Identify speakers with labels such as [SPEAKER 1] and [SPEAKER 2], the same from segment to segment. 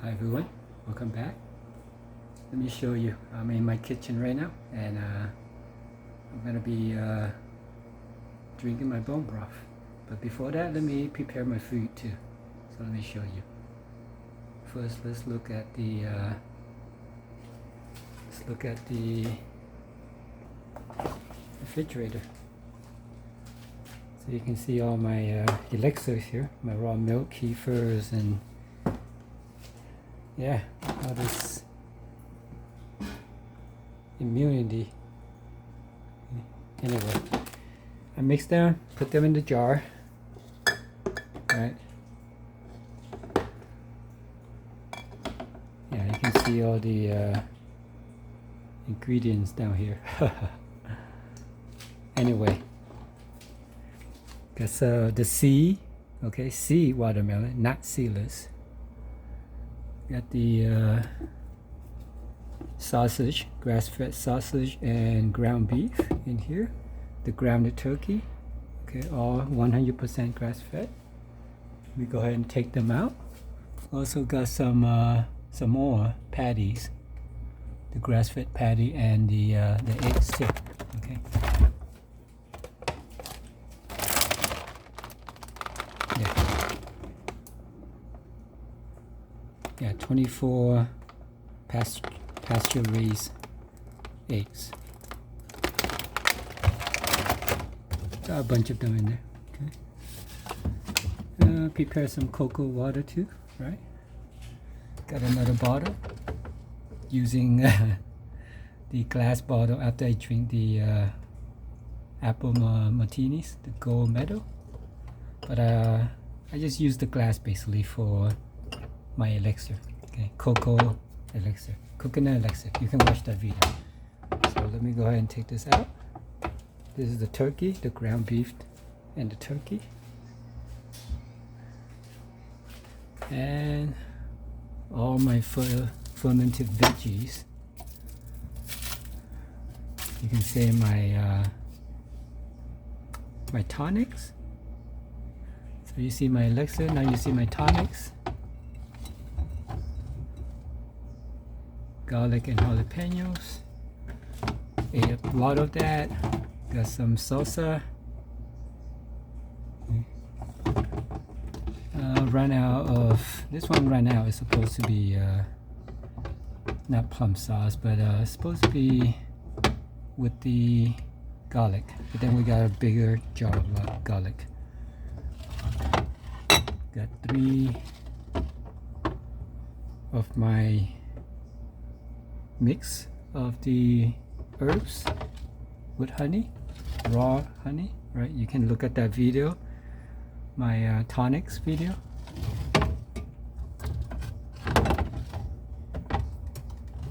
[SPEAKER 1] Hi everyone, welcome back. Let me show you. I'm in my kitchen right now, and I'm gonna be drinking my bone broth. But before that, let me prepare my food too. So let me show you. First, let's look at the refrigerator. So you can see all my elixirs here, my raw milk, kefirs, and yeah, all this immunity. Anyway, I mix them, put them in the jar, right? Yeah, you can see all the ingredients down here. Anyway, got the C, okay, C watermelon, not seedless. Got the sausage, grass-fed sausage and ground beef in here. The grounded turkey, okay, all 100% grass-fed. We go ahead and take them out. Also got some more patties, the grass-fed patty and the eggs too. Okay. Yeah, 24 pasture-raised eggs. Got a bunch of them in there. Okay. Prepare some cocoa water too, right? Got another bottle. Using the glass bottle after I drink the apple martinis, the gold medal. But I just use the glass basically for my elixir. Okay, cocoa elixir, coconut elixir. You can watch that video. So let me go ahead and take this out. This is the turkey, the ground beef and the turkey. And all my fermented veggies. You can say my my tonics. So you see my elixir, now you see my tonics. Garlic and jalapenos. Ate a lot of that. Got some salsa. Run out of this one. Run out is supposed to be not plum sauce, but it's supposed to be with the garlic. But then we got a bigger jar of garlic. Got 3 of my mix of the herbs with honey, raw honey, right? You can look at that video, my tonics video.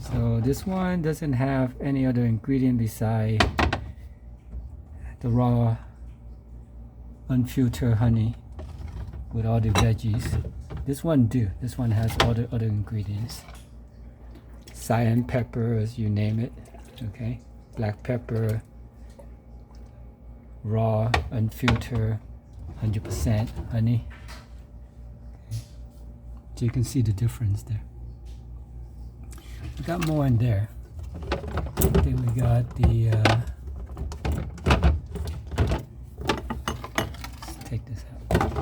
[SPEAKER 1] So this one doesn't have any other ingredient beside the raw unfiltered honey with all the veggies. This one do. This one has all the other ingredients. Cayenne pepper, as you name it, okay? Black pepper, raw, unfiltered, 100% honey. Okay. So you can see the difference there. We got more in there. Then we got the let's take this out.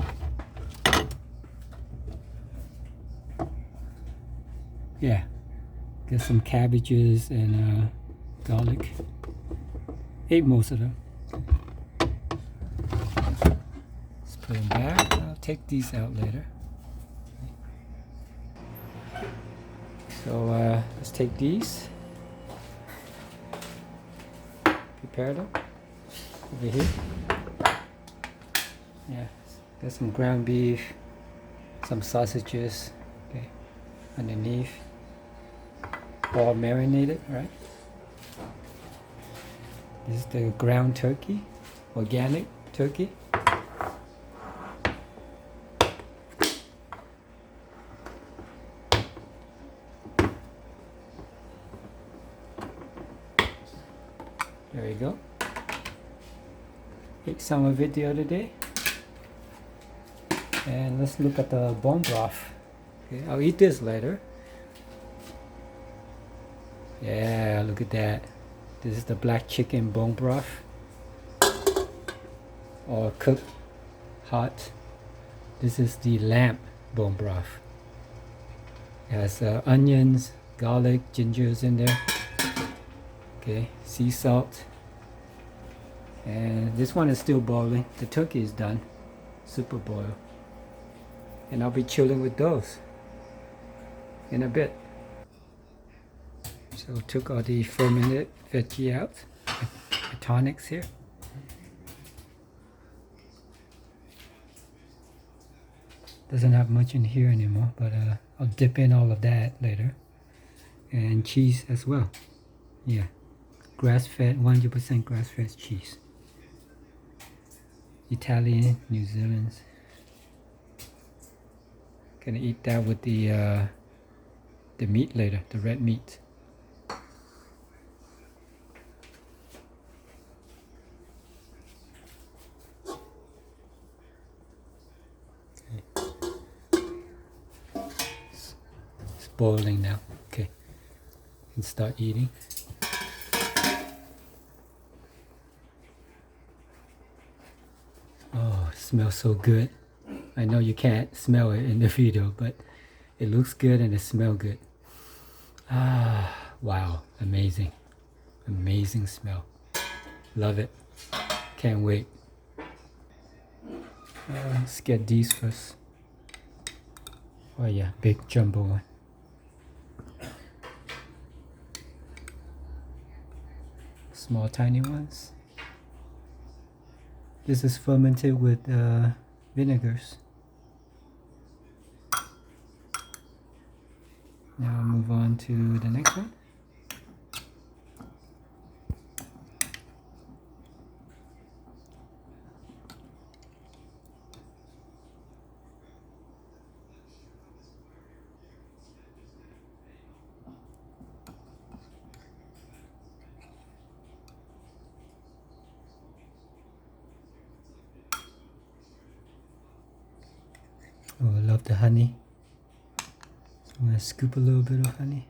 [SPEAKER 1] Yeah, got some cabbages and garlic. Ate most of them. Let's put them back. I'll take these out later. So let's take these, prepare them over here. Yeah, got some ground beef, some sausages, okay, underneath, all marinated, right? This is the ground turkey, organic turkey. There you go. Ate some of it the other day. And let's look at the bone broth. Okay, I'll eat this later. Yeah, look at that. This is the black chicken bone broth, or cooked hot. This is the lamb bone broth. It has onions, garlic, gingers in there. Okay, sea salt. And this one is still boiling. The turkey is done, super boil. And I'll be chilling with those in a bit. So took all the fermented veggie out. The tonics here. Doesn't have much in here anymore, but I'll dip in all of that later. And cheese as well. Yeah, grass-fed, 100% grass-fed cheese. Italian, New Zealand's. Gonna eat that with the meat later, the red meat. It's boiling now. Okay, and start eating. Oh, it smells so good. I know you can't smell it in the video, but it looks good and it smells good. Ah, wow, amazing. Amazing smell. Love it. Can't wait. Let's get these first. Oh yeah, big jumbo one. Small tiny ones. This is fermented with vinegars. Now move on to the next one. Oh, I love the honey. I'm gonna scoop a little bit of honey.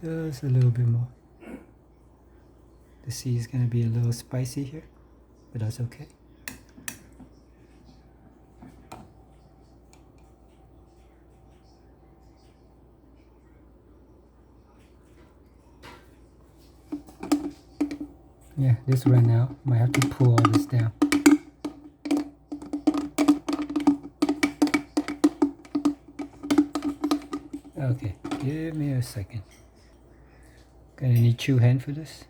[SPEAKER 1] Just a little bit more. The sea is gonna be a little spicy here, but that's okay. Yeah, this ran out. Might have to pull all this down. Okay, give me a second. Gonna need 2 hands for this.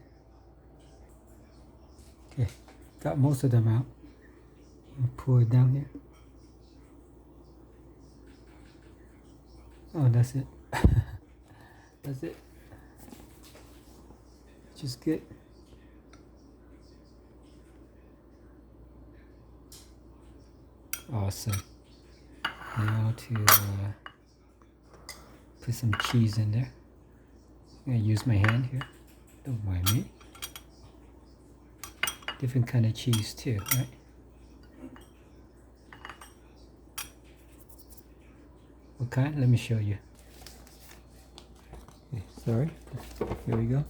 [SPEAKER 1] Okay, got most of them out. I'll pour it down here. Oh, that's it. That's it. Just good. Awesome. Now to put some cheese in there. I'm gonna use my hand here. Don't mind me. Different kind of cheese too, right? What kind? Let me show you. Okay, sorry. Here we go.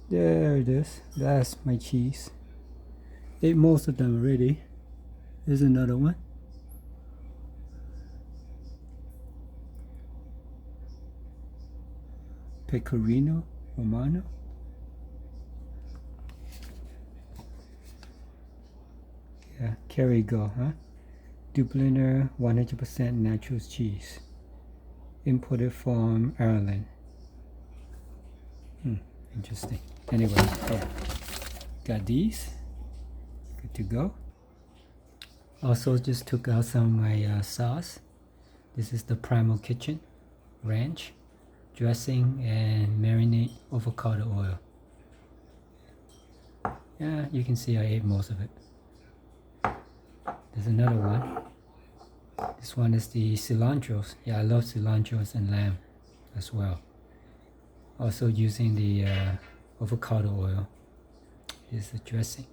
[SPEAKER 1] There it is. That's my cheese. Ate most of them already. Here's another one. Pecorino Romano. Yeah, Kerrygo, huh? Dubliner 100% natural cheese. Imported from Ireland. Interesting. Anyway, yeah. Got these. Good to go. Also just took out some of my sauce. This is the Primal Kitchen ranch dressing and marinade avocado oil. Yeah, you can see I ate most of it. There's another one. This one is the cilantros. Yeah, I love cilantros and lamb as well. Also using the avocado oil is the dressing.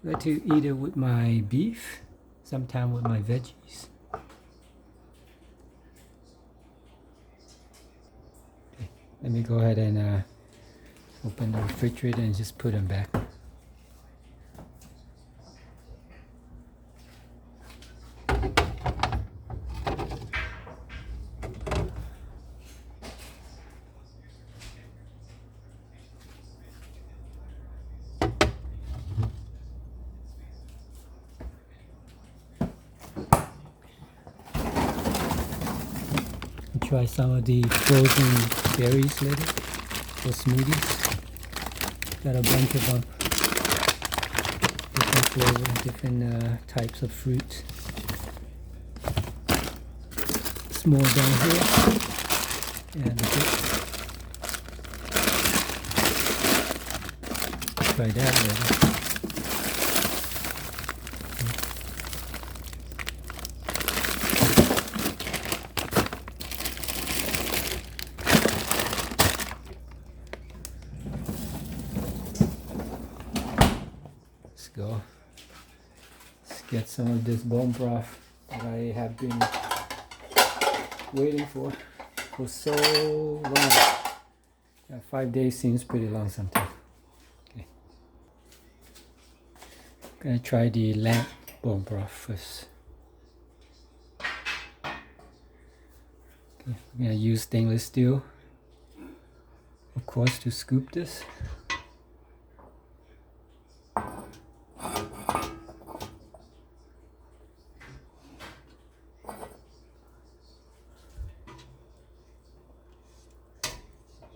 [SPEAKER 1] I like to eat it with my beef, sometimes with my veggies. Okay, let me go ahead and open the refrigerator and just put them back. Try some of the frozen berries later for smoothies. Got a bunch of different flavors, different types of fruits. Small down here and try that later. Go. Let's get some of this bone broth that I have been waiting for so long. Yeah, 5 days seems pretty long sometimes. Okay. I'm gonna try the lamb bone broth first. Okay, I'm gonna use stainless steel, of course, to scoop this.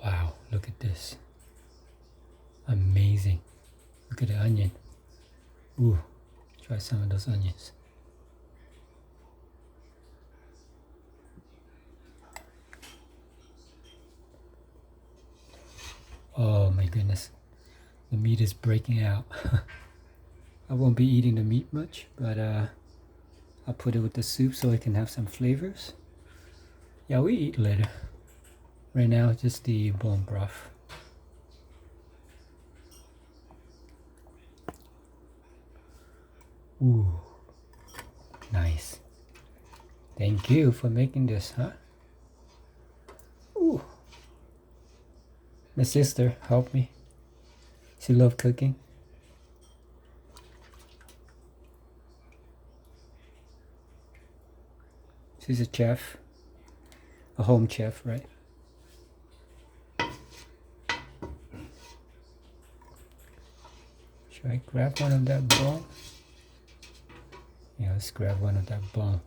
[SPEAKER 1] Wow, look at this. Amazing. Look at the onion. Ooh, try some of those onions. Oh my goodness. The meat is breaking out. I won't be eating the meat much, but I'll put it with the soup so it can have some flavors. Yeah, we eat later. Right now, just the bone broth. Ooh, nice. Thank you for making this, huh? Ooh. My sister helped me. She loved cooking. She's a chef, a home chef, right? Should I grab one of that bone? Yeah, let's grab one of that bone.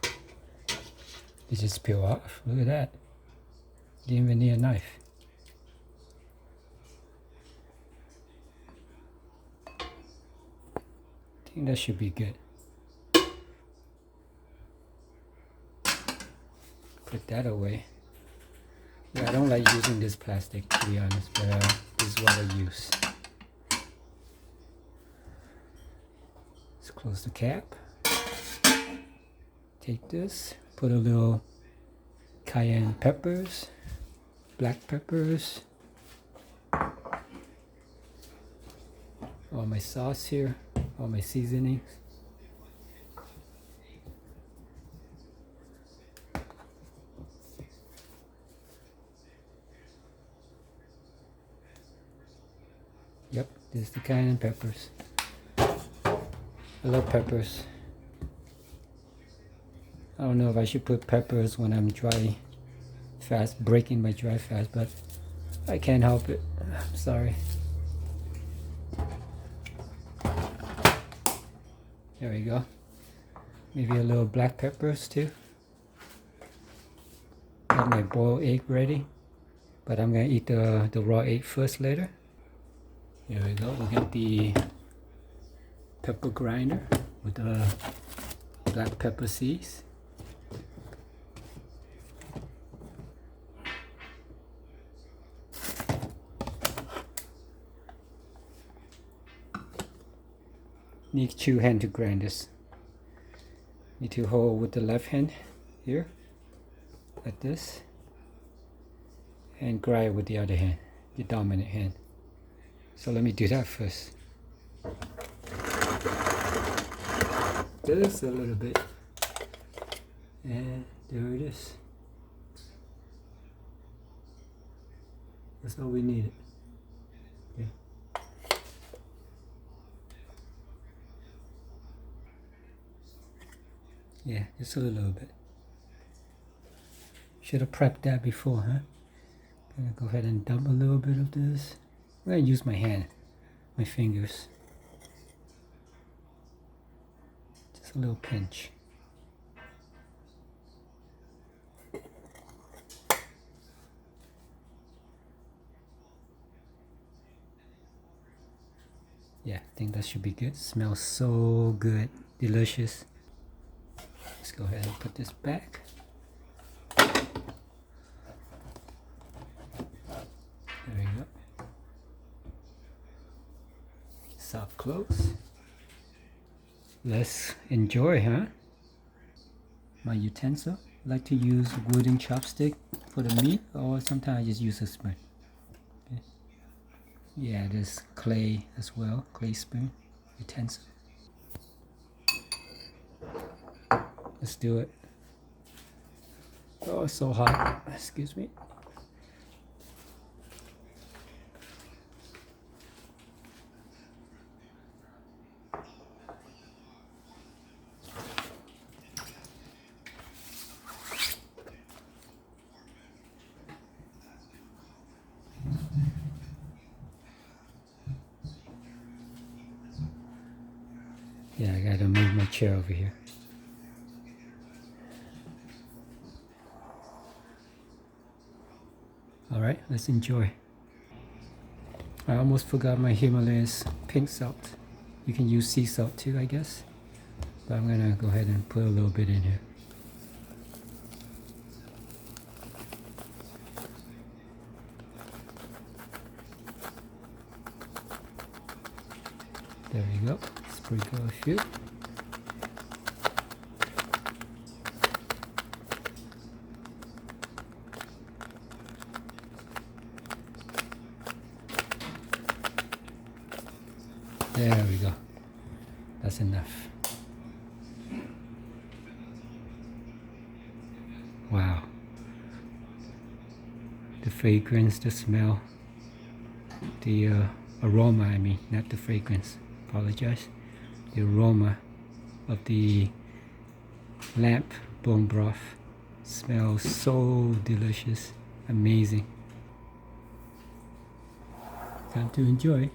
[SPEAKER 1] It just peel off. Look at that. Didn't even need a knife. I think that should be good. Put that away. Yeah, I don't like using this plastic, to be honest, but this is what I use. Let's close the cap. Take this, put a little cayenne peppers, black peppers, all my sauce here, all my seasonings. Yep, this is the cayenne peppers. I love peppers. I don't know if I should put peppers when I'm dry fast, breaking my dry fast, but I can't help it. I'm sorry. There we go. Maybe a little black peppers too. Got my boiled egg ready, but I'm gonna eat the raw egg first later. Here we go. We got the pepper grinder with the black pepper seeds. Need two hand to grind this. Need to hold with the left hand here, like this, and grind with the other hand, the dominant hand. So let me do that first. Just a little bit, and there it is. That's all we needed. Okay. Yeah, just a little bit. Should have prepped that before, huh? Gonna go ahead and dump a little bit of this. I'm gonna use my hand, my fingers. Just a little pinch. Yeah, I think that should be good. Smells so good, delicious. Let's go ahead and put this back. There we go. Soft close. Let's enjoy, huh? My utensil. I like to use wooden chopstick for the meat, or sometimes I just use a spoon. Okay. Yeah, there's clay as well, clay spoon utensil. Let's do it. Oh, it's so hot. Excuse me. Yeah, I gotta move my chair over here. All right, let's enjoy. I almost forgot my Himalayas pink salt. You can use sea salt too, I guess. But I'm gonna go ahead and put a little bit in here. There we go. Sprinkle a few. There we go. That's enough. Wow. The fragrance, the smell, the aroma, I mean, not the fragrance. Apologize. The aroma of the lamb bone broth smells so delicious, amazing. Time to enjoy.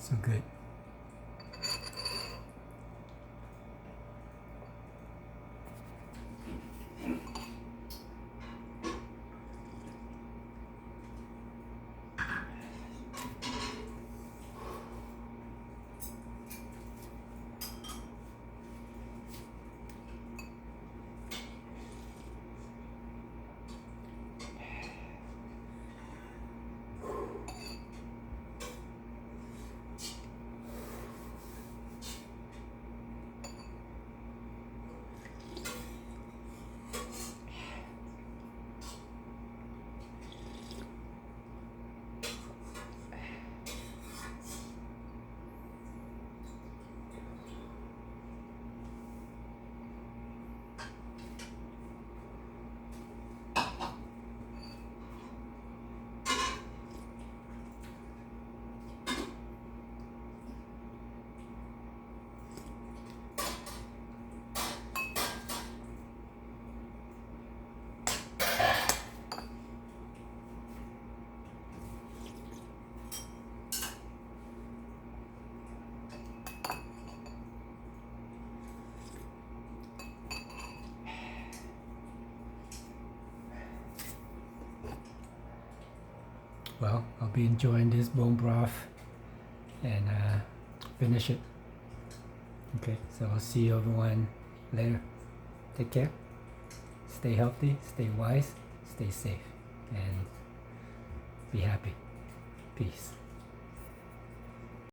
[SPEAKER 1] So good. well, I'll be enjoying this bone broth and finish it. Okay, so I'll see you everyone later. Take care. Stay healthy, stay wise, stay safe, and be happy. Peace.